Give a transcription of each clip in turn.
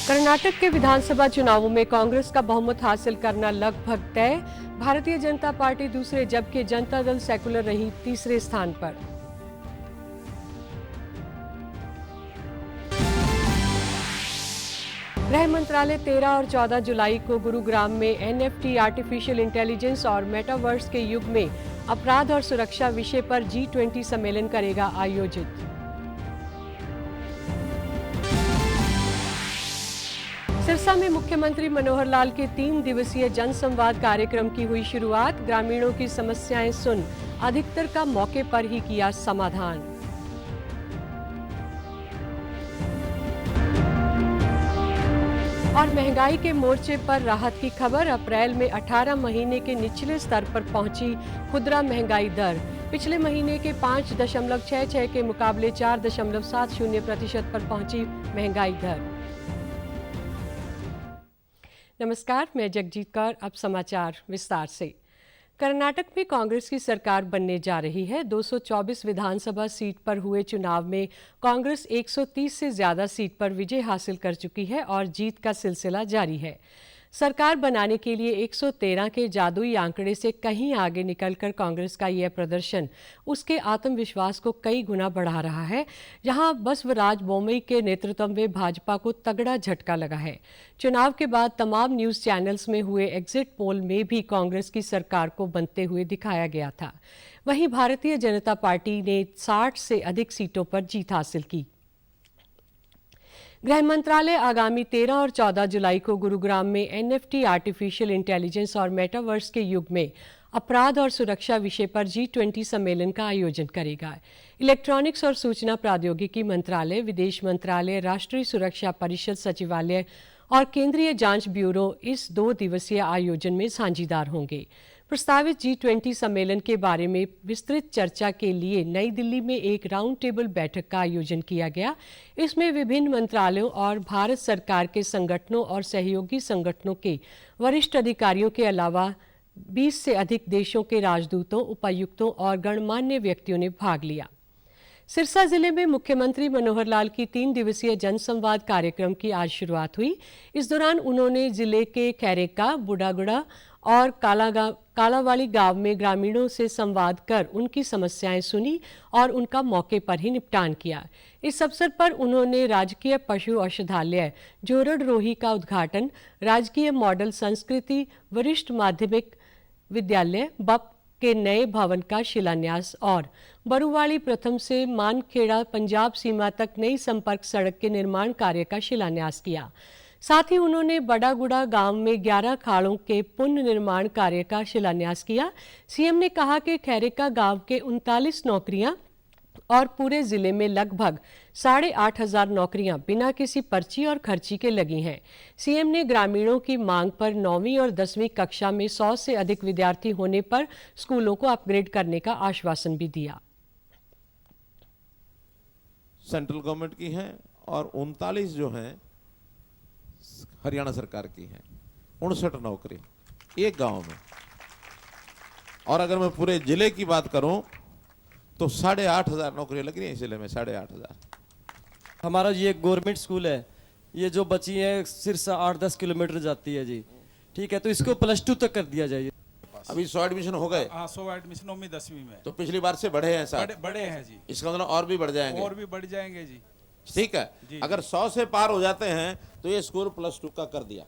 कर्नाटक के विधानसभा चुनावों में कांग्रेस का बहुमत हासिल करना लगभग तय। भारतीय जनता पार्टी दूसरे जबकि जनता दल सेकुलर रही तीसरे स्थान पर। गृह मंत्रालय 13 और 14 जुलाई को गुरुग्राम में एनएफटी आर्टिफिशियल इंटेलिजेंस और मेटावर्स के युग में अपराध और सुरक्षा विषय पर G20 सम्मेलन करेगा आयोजित। सिरसा में मुख्यमंत्री मनोहर लाल के 3 दिवसीय जनसंवाद कार्यक्रम की हुई शुरुआत। ग्रामीणों की समस्याएं सुन अधिकतर का मौके पर ही किया समाधान। और महंगाई के मोर्चे पर राहत की खबर। अप्रैल में 18 महीने के निचले स्तर पर पहुंची खुदरा महंगाई दर। पिछले महीने के 5.66 के मुकाबले 4.70% पर पहुंची महंगाई दर। नमस्कार, मैं जगजीत कौर। अब समाचार विस्तार से। कर्नाटक में कांग्रेस की सरकार बनने जा रही है। 224 विधानसभा सीट पर हुए चुनाव में कांग्रेस 130 से ज्यादा सीट पर विजय हासिल कर चुकी है और जीत का सिलसिला जारी है। सरकार बनाने के लिए 113 के जादुई आंकड़े से कहीं आगे निकलकर कांग्रेस का यह प्रदर्शन उसके आत्मविश्वास को कई गुना बढ़ा रहा है, जहां बसवराज बोम्मई के नेतृत्व में भाजपा को तगड़ा झटका लगा है। चुनाव के बाद तमाम न्यूज चैनल्स में हुए एग्जिट पोल में भी कांग्रेस की सरकार को बनते हुए दिखाया गया था। वहीं भारतीय जनता पार्टी ने 60 से अधिक सीटों पर जीत हासिल की। गृह मंत्रालय आगामी 13 और 14 जुलाई को गुरुग्राम में एनएफटी आर्टिफिशियल इंटेलिजेंस और मेटावर्स के युग में अपराध और सुरक्षा विषय पर G20 सम्मेलन का आयोजन करेगा। इलेक्ट्रॉनिक्स और सूचना प्रौद्योगिकी मंत्रालय, विदेश मंत्रालय, राष्ट्रीय सुरक्षा परिषद सचिवालय और केंद्रीय जांच ब्यूरो इस 2 दिवसीय आयोजन में साझीदार होंगे। प्रस्तावित G20 सम्मेलन के बारे में विस्तृत चर्चा के लिए नई दिल्ली में एक राउंड टेबल बैठक का आयोजन किया गया। इसमें विभिन्न मंत्रालयों और भारत सरकार के संगठनों और सहयोगी संगठनों के वरिष्ठ अधिकारियों के अलावा 20 से अधिक देशों के राजदूतों, उपायुक्तों और गणमान्य व्यक्तियों ने भाग लिया। सिरसा जिले में मुख्यमंत्री मनोहर लाल की 3 दिवसीय जनसंवाद कार्यक्रम की आज शुरुआत हुई। इस दौरान उन्होंने जिले के खैरेका, बुढ़ागुड़ा और कालावाली गांव में ग्रामीणों से संवाद कर उनकी समस्याएं सुनी और उनका मौके पर ही निपटान किया। इस अवसर पर उन्होंने राजकीय पशु औषधालय जोरड़ रोही का उद्घाटन, राजकीय मॉडल संस्कृति वरिष्ठ माध्यमिक विद्यालय बप के नए भवन का शिलान्यास और बरुवाड़ी प्रथम से मानखेड़ा पंजाब सीमा तक नई संपर्क सड़क के निर्माण कार्य का शिलान्यास किया। साथ ही उन्होंने बड़ागुड़ा गांव में 11 खाड़ों के पुनः निर्माण कार्य का शिलान्यास किया। सीएम ने कहा कि खैरेका गांव के 39 नौकरियां और पूरे जिले में लगभग 8,500 नौकरियां बिना किसी पर्ची और खर्ची के लगी हैं। सीएम ने ग्रामीणों की मांग पर 9वीं और 10वीं कक्षा में 100 से अधिक विद्यार्थी होने पर स्कूलों को अपग्रेड करने का आश्वासन भी दिया। सेंट्रल गवर्नमेंट की हैं और 39 जो हैं हरियाणा सरकार की हैं। 59 नौकरी एक गांव में। और अगर मैं पूरे जिले की बात करूं तो 8,500 नौकरियां लग रही हैं इस जिले में। 8,500। हमारा ये गवर्नमेंट स्कूल है, ये जो बची है सिरसा 8-10 किलोमीटर जाती है जी, ठीक है, तो इसको +2 तक कर दिया जाए। अभी 100 एडमिशन हो गए। हाँ, 100 एडमिशन 9वीं 10वीं में। तो पिछली बार से बढ़े हैं साहब। बड़े हैं जी। इसका मतलब और भी बढ़ जाएंगे। और भी बढ़ जाएंगे जी। ठीक है, अगर 100 से पार हो जाते हैं तो ये स्कूल +2 का कर दिया।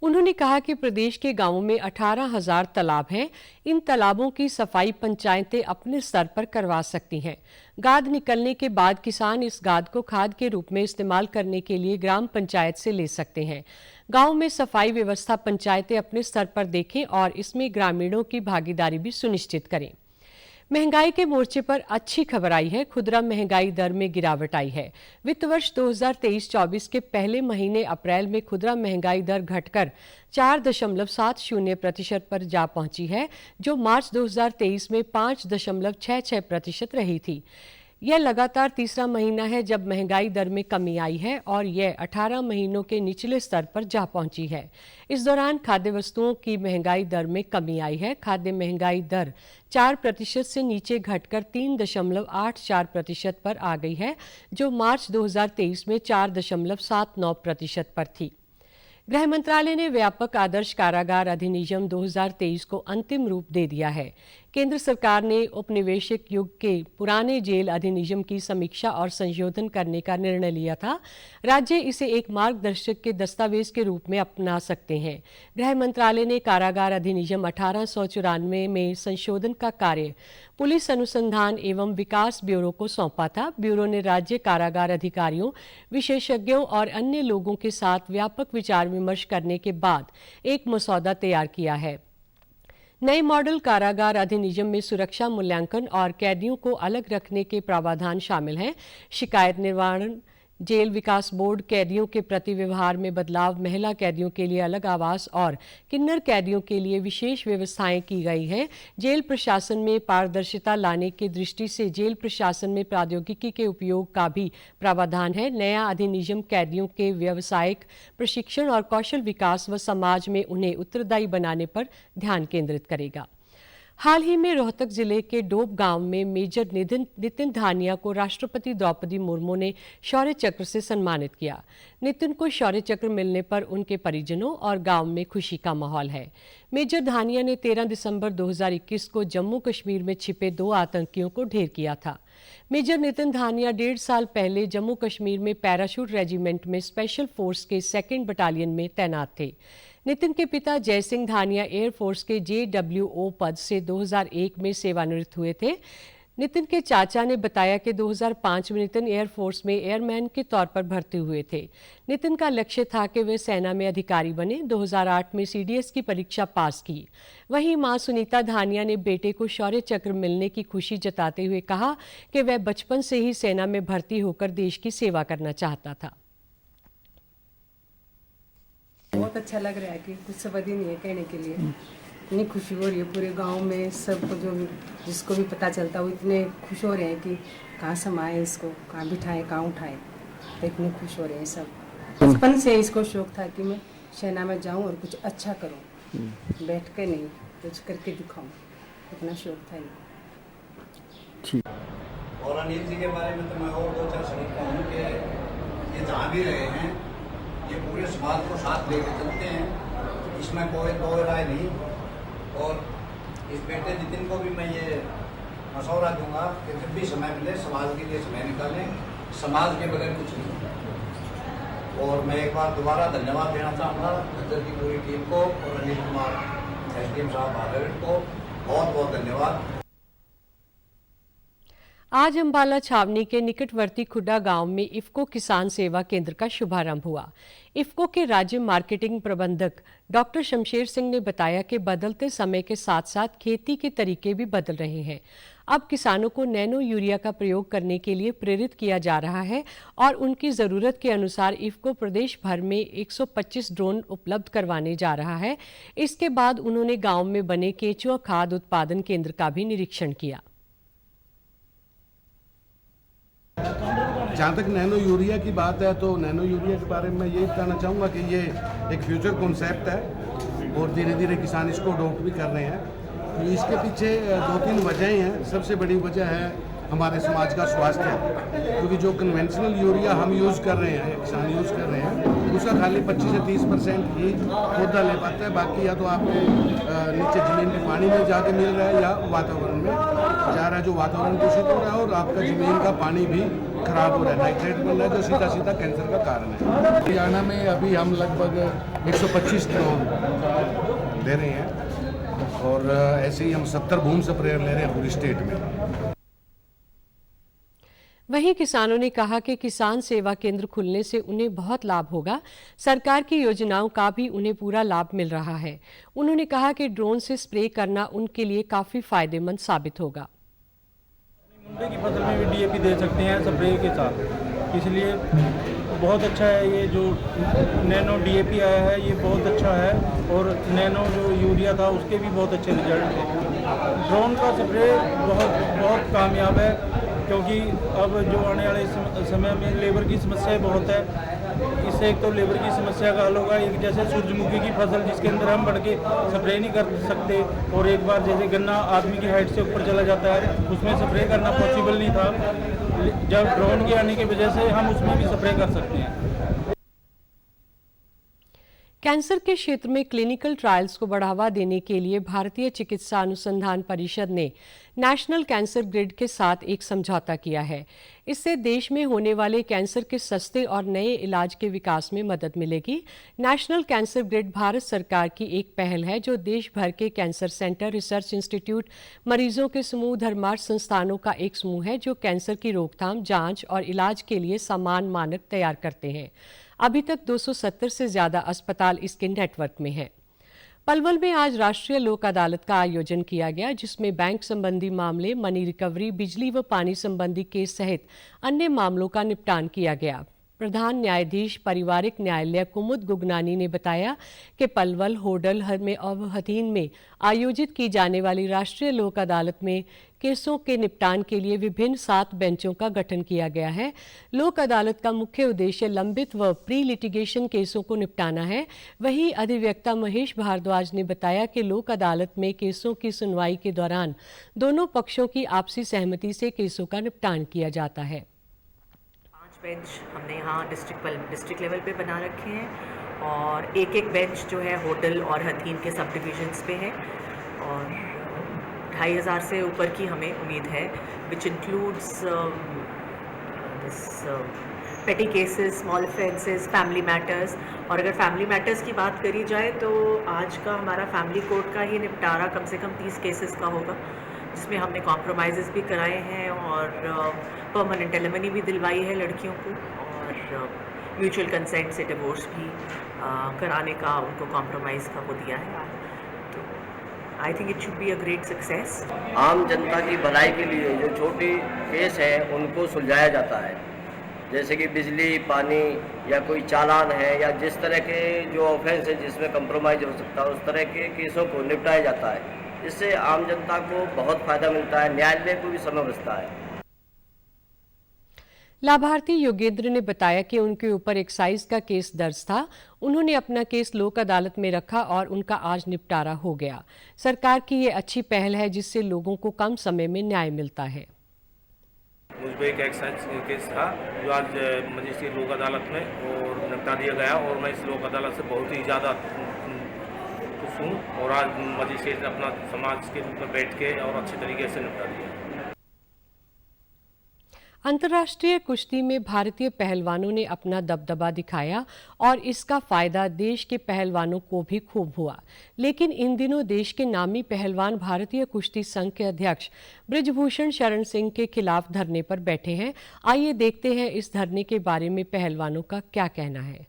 उन्होंने कहा कि प्रदेश के गांवों में 18,000 तालाब हैं। इन तालाबों की सफाई पंचायतें अपने स्तर पर करवा सकती हैं। गाद निकलने के बाद किसान इस गाद को खाद के रूप में इस्तेमाल करने के लिए ग्राम पंचायत से ले सकते हैं। गांव में सफाई व्यवस्था पंचायतें अपने स्तर पर देखें और इसमें ग्रामीणों की भागीदारी भी सुनिश्चित करें। महंगाई के मोर्चे पर अच्छी खबर आई है। खुदरा महंगाई दर में गिरावट आई है। वित्त वर्ष 2023-24 के पहले महीने अप्रैल में खुदरा महंगाई दर घटकर 4.70% पर जा पहुंची है, जो मार्च 2023 में 5.66% रही थी। यह लगातार तीसरा महीना है जब महंगाई दर में कमी आई है और यह 18 महीनों के निचले स्तर पर जा पहुंची है। इस दौरान खाद्य वस्तुओं की महंगाई दर में कमी आई है। खाद्य महंगाई दर 4% से नीचे घटकर 3.84% पर आ गई है, जो मार्च 2023 में 4.79% पर थी। गृह मंत्रालय ने व्यापक आदर्श कारागार अधिनियम 2023 को अंतिम रूप दे दिया है। केंद्र सरकार ने औपनिवेशिक युग के पुराने जेल अधिनियम की समीक्षा और संशोधन करने का निर्णय लिया था। राज्य इसे एक मार्गदर्शक के दस्तावेज के रूप में अपना सकते हैं। गृह मंत्रालय ने कारागार अधिनियम 1894 में संशोधन का कार्य पुलिस अनुसंधान एवं विकास ब्यूरो को सौंपा था। ब्यूरो ने राज्य कारागार अधिकारियों, विशेषज्ञों और अन्य लोगों के साथ व्यापक विचार विमर्श करने के बाद एक मसौदा तैयार किया है। नए मॉडल कारागार अधिनियम में सुरक्षा मूल्यांकन और कैदियों को अलग रखने के प्रावधान शामिल हैं। शिकायत निवारण, जेल विकास बोर्ड, कैदियों के प्रति व्यवहार में बदलाव, महिला कैदियों के लिए अलग आवास और किन्नर कैदियों के लिए विशेष व्यवस्थाएं की गई हैं। जेल प्रशासन में पारदर्शिता लाने की दृष्टि से जेल प्रशासन में प्रौद्योगिकी के उपयोग का भी प्रावधान है। नया अधिनियम कैदियों के व्यावसायिक प्रशिक्षण और कौशल विकास व समाज में उन्हें उत्तरदायी बनाने पर ध्यान केंद्रित करेगा। हाल ही में रोहतक जिले के डोब गांव में मेजर नितिन धानिया को राष्ट्रपति द्रौपदी मुर्मू ने शौर्य चक्र से सम्मानित किया। नितिन को शौर्य चक्र मिलने पर उनके परिजनों और गांव में खुशी का माहौल है। मेजर धानिया ने 13 दिसंबर 2021 को जम्मू कश्मीर में छिपे 2 आतंकियों को ढेर किया था। मेजर नितिन धानिया 1.5 साल पहले जम्मू कश्मीर में पैराशूट रेजिमेंट में स्पेशल फोर्स के 2nd बटालियन में तैनात थे। नितिन के पिता जय सिंह धानिया एयरफोर्स के JWO पद से 2001 में सेवानिवृत्त हुए थे। नितिन के चाचा ने बताया कि 2005 में नितिन एयरफोर्स में एयरमैन के तौर पर भर्ती हुए थे। नितिन का लक्ष्य था कि वे सेना में अधिकारी बने। 2008 में CDS की परीक्षा पास की। वहीं मां सुनीता धानिया ने बेटे को शौर्य चक्र मिलने की खुशी जताते हुए कहा कि वह बचपन से ही सेना में भर्ती होकर देश की सेवा करना चाहता था। बहुत अच्छा लग रहा है कि कुछ शब्द ही नहीं है कहने के लिए। इतनी खुशी हो रही है पूरे गांव में, सबको जो जिसको भी पता चलता वो इतने खुश हो रहे हैं कि कहाँ समाए इसको, कहाँ बिठाएं, कहाँ उठाएं, तो इतने खुश हो रहे हैं सब। बचपन से इसको शौक था कि मैं सेना में जाऊं और कुछ अच्छा करूं, बैठ के नहीं कुछ करके दिखाऊं, इतना शौक था ये। और अनिल जी के बारे में तो मैं और 2-4 समझता हूँ कि ये जहाँ भी रहे हैं ये पूरे समाज को साथ लेकर चलते हैं, इसमें कोई दो राय नहीं। और इस बेटे नितिन को भी मैं ये मशवरा दूंगा कि जब भी समय मिले समाज के लिए समय निकालें, समाज के बगैर कुछ नहीं। और मैं एक बार दोबारा धन्यवाद देना चाहूँगा खच्चर की पूरी टीम को और अनिल कुमार SDM साहब बालाघाट को बहुत बहुत धन्यवाद। आज अम्बाला छावनी के निकटवर्ती खुड्डा गांव में इफ्को किसान सेवा केंद्र का शुभारंभ हुआ। इफ्को के राज्य मार्केटिंग प्रबंधक डॉक्टर शमशेर सिंह ने बताया कि बदलते समय के साथ साथ खेती के तरीके भी बदल रहे हैं। अब किसानों को नैनो यूरिया का प्रयोग करने के लिए प्रेरित किया जा रहा है और उनकी ज़रूरत के अनुसार इफ्को प्रदेश भर में 125 ड्रोन उपलब्ध करवाने जा रहा है। इसके बाद उन्होंने गाँव में बने केचुआ खाद उत्पादन केंद्र का भी निरीक्षण किया। जहाँ तक नैनो यूरिया की बात है तो नैनो यूरिया के बारे में मैं यही बताना चाहूँगा कि ये एक फ्यूचर कॉन्सेप्ट है और धीरे धीरे किसान इसको अडॉप्ट भी कर रहे हैं। तो इसके पीछे 2-3 वजहें हैं। सबसे बड़ी वजह है हमारे समाज का स्वास्थ्य, क्योंकि जो कन्वेंशनल यूरिया हम यूज़ कर रहे हैं, किसान यूज़ कर रहे हैं, उसका खाली 25 से 30% ही पौधा ले पाता है। बाकी या तो आपके नीचे ज़मीन के पानी में जाके मिल रहा है या वातावरण में जा रहा है, जो वातावरण दूषित हो रहा है और आपका ज़मीन का पानी भी खराब हो रहा है, नाइट्रेट बन रहा है, जो सीधा सीधा कैंसर का कारण है। हरियाणा में अभी हम लगभग 125 ड्रोन दे रहे हैं और ऐसे ही हम 70 बूम स्प्रेयर ले रहे हैं पूरी स्टेट में। वहीं किसानों ने कहा कि किसान सेवा केंद्र खुलने से उन्हें बहुत लाभ होगा। सरकार की योजनाओं का भी उन्हें पूरा लाभ मिल रहा है। उन्होंने कहा कि ड्रोन से स्प्रे करना उनके लिए काफ़ी फायदेमंद साबित होगा। मुंडे की फसल में भी DAP दे सकते हैं स्प्रे के साथ, इसलिए बहुत अच्छा है। ये जो नैनो DAP आया है ये बहुत अच्छा है और नैनो जो यूरिया था उसके भी बहुत अच्छे रिजल्ट थे। ड्रोन का स्प्रे बहुत कामयाब है। क्योंकि अब जो आने वाले समय में लेबर की समस्या बहुत है। इससे एक तो लेबर की समस्या का हल होगा, एक जैसे सूरजमुखी की फसल जिसके अंदर हम बढ़ के स्प्रे नहीं कर सकते, और एक बार जैसे गन्ना आदमी की हाइट से ऊपर चला जाता है उसमें स्प्रे करना पॉसिबल नहीं था, जब ड्रोन के आने की वजह से हम उसमें भी स्प्रे कर सकते हैं। कैंसर के क्षेत्र में क्लिनिकल ट्रायल्स को बढ़ावा देने के लिए भारतीय चिकित्सा अनुसंधान परिषद ने नेशनल कैंसर ग्रिड के साथ एक समझौता किया है। इससे देश में होने वाले कैंसर के सस्ते और नए इलाज के विकास में मदद मिलेगी। नेशनल कैंसर ग्रिड भारत सरकार की एक पहल है जो देश भर के कैंसर सेंटर, रिसर्च इंस्टीट्यूट, मरीजों के समूह, धर्मार्थ संस्थानों का एक समूह है जो कैंसर की रोकथाम, जांच और इलाज के लिए समान मानक तैयार करते हैं। अभी तक 270 से ज्यादा अस्पताल इसके नेटवर्क में हैं। पलवल में आज राष्ट्रीय लोक अदालत का आयोजन किया गया, जिसमें बैंक संबंधी मामले, मनी रिकवरी, बिजली व पानी संबंधी केस सहित अन्य मामलों का निपटान किया गया। प्रधान न्यायाधीश पारिवारिक न्यायालय कुमुद गुगनानी ने बताया कि पलवल, होडल में और हथीन में आयोजित की जाने वाली राष्ट्रीय लोक अदालत में केसों के निपटान के लिए विभिन्न 7 बेंचों का गठन किया गया है। लोक अदालत का मुख्य उद्देश्य लंबित व प्री लिटिगेशन केसों को निपटाना है। वहीं अधिवक्ता महेश भारद्वाज ने बताया कि लोक अदालत में केसों की सुनवाई के दौरान दोनों पक्षों की आपसी सहमति से केसों का निपटान किया जाता है। 5 बेंच हमने यहाँ डिस्ट्रिक्ट लेवल पे बना रखे हैं और एक बेंच जो है होटल और हथीन के सब डिविजन्स पे है और 2500 से ऊपर की हमें उम्मीद है, विच इंक्लूड्स पेटी cases, small offences, family matters. और अगर फैमिली मैटर्स की बात करी जाए तो आज का हमारा फैमिली कोर्ट का ही निपटारा कम से कम 30 केसेस का होगा, जिसमें हमने कॉम्प्रोमाइज़ेस भी कराए हैं और परमानेंट एलिमनी भी दिलवाई है लड़कियों को और म्यूचुअल कंसेंट से डिवोर्स भी कराने का उनको कॉम्प्रोमाइज़ का वो दिया है। तो I think it should be a great success. आम जनता की भलाई के लिए जो छोटी केस है उनको सुलझाया जाता है, जैसे कि बिजली, पानी या कोई चालान है या जिस तरह के जो ऑफेंस है जिसमें कंप्रोमाइज़ हो सकता है उस तरह के केसों को निपटाया जाता है। इससे आम जनता को बहुत फ़ायदा मिलता है, न्यायालय को भी समय बचता है। लाभार्थी योगेंद्र ने बताया कि उनके ऊपर एक्साइज का केस दर्ज था। उन्होंने अपना केस लोक अदालत में रखा और उनका आज निपटारा हो गया। सरकार की ये अच्छी पहल है जिससे लोगों को कम समय में न्याय मिलता है। मुझ पर एक एक्साइज केस था जो आज मजिस्ट्रेट लोक अदालत में और निपटा दिया गया और मैं इस लोक अदालत से बहुत ही ज़्यादा खुश हूँ और आज मजिस्ट्रेट ने अपना समाज के रूप में बैठ के और अच्छे तरीके से निपटा दिया। अंतर्राष्ट्रीय कुश्ती में भारतीय पहलवानों ने अपना दबदबा दिखाया और इसका फायदा देश के पहलवानों को भी खूब हुआ। लेकिन इन दिनों देश के नामी पहलवान भारतीय कुश्ती संघ के अध्यक्ष बृजभूषण शरण सिंह के खिलाफ धरने पर बैठे हैं। आइए देखते हैं इस धरने के बारे में पहलवानों का क्या कहना है।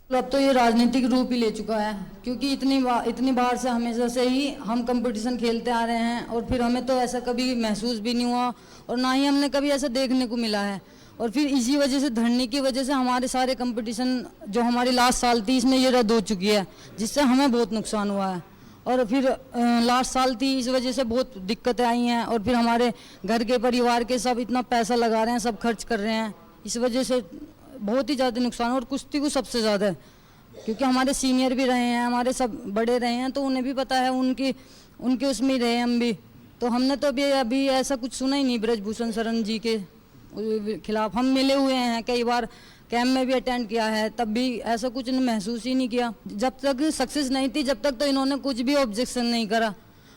अब तो ये राजनीतिक रूप ही ले चुका है, क्योंकि इतनी बार से हमेशा से ही हम कंपटीशन खेलते आ रहे हैं और फिर हमें तो ऐसा कभी महसूस भी नहीं हुआ और ना ही हमने कभी ऐसा देखने को मिला है। और फिर इसी वजह से, धरने की वजह से हमारे सारे कंपटीशन जो हमारी लास्ट साल थी इसमें ये रद्द हो चुकी है, जिससे हमें बहुत नुकसान हुआ है। और फिर लास्ट साल थी, इस वजह से बहुत दिक्कतें आई हैं और फिर हमारे घर के परिवार के सब इतना पैसा लगा रहे हैं, सब खर्च कर रहे हैं, इस वजह से बहुत ही ज़्यादा नुकसान। और कुश्ती को सबसे ज़्यादा, क्योंकि हमारे सीनियर भी रहे हैं, हमारे सब बड़े रहे हैं, तो उन्हें भी पता है, उनके उसमें ही रहे हम भी। तो हमने तो अभी ऐसा कुछ सुना ही नहीं बृजभूषण शरण जी के खिलाफ। हम मिले हुए हैं, कई बार कैंप में भी अटेंड किया है, तब भी ऐसा कुछ महसूस ही नहीं किया। जब तक सक्सेस नहीं थी जब तक तो इन्होंने कुछ भी ऑब्जेक्शन नहीं करा,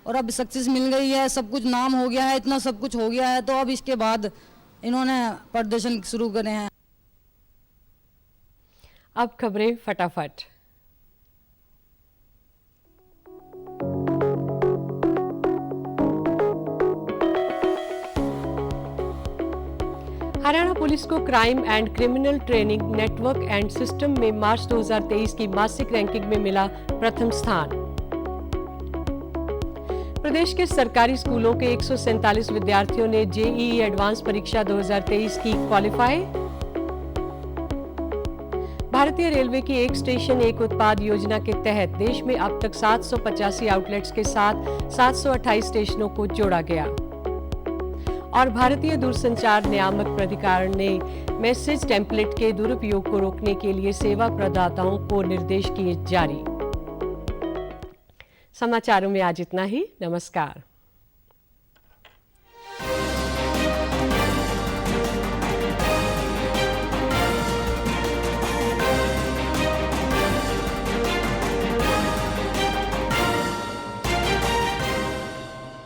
और अब सक्सेस मिल गई है, सब कुछ नाम हो गया है, इतना सब कुछ हो गया है, तो अब इसके बाद इन्होंने प्रदर्शन शुरू करे हैं। अब खबरें फटाफट। हरियाणा पुलिस को crime and criminal training network and system में मार्च 2023 की मासिक रैंकिंग में मिला प्रथम स्थान। प्रदेश के सरकारी स्कूलों के 147 विद्यार्थियों ने जेईई एडवांस परीक्षा 2023 की क्वालिफाई। भारतीय रेलवे की एक स्टेशन एक उत्पाद योजना के तहत देश में अब तक 785 आउटलेट्स के साथ 728 स्टेशनों को जोड़ा गया। और भारतीय दूरसंचार नियामक प्राधिकरण ने मैसेज टेम्पलेट के दुरुपयोग को रोकने के लिए सेवा प्रदाताओं को निर्देश किए जारी। समाचारों में आज इतना ही। नमस्कार।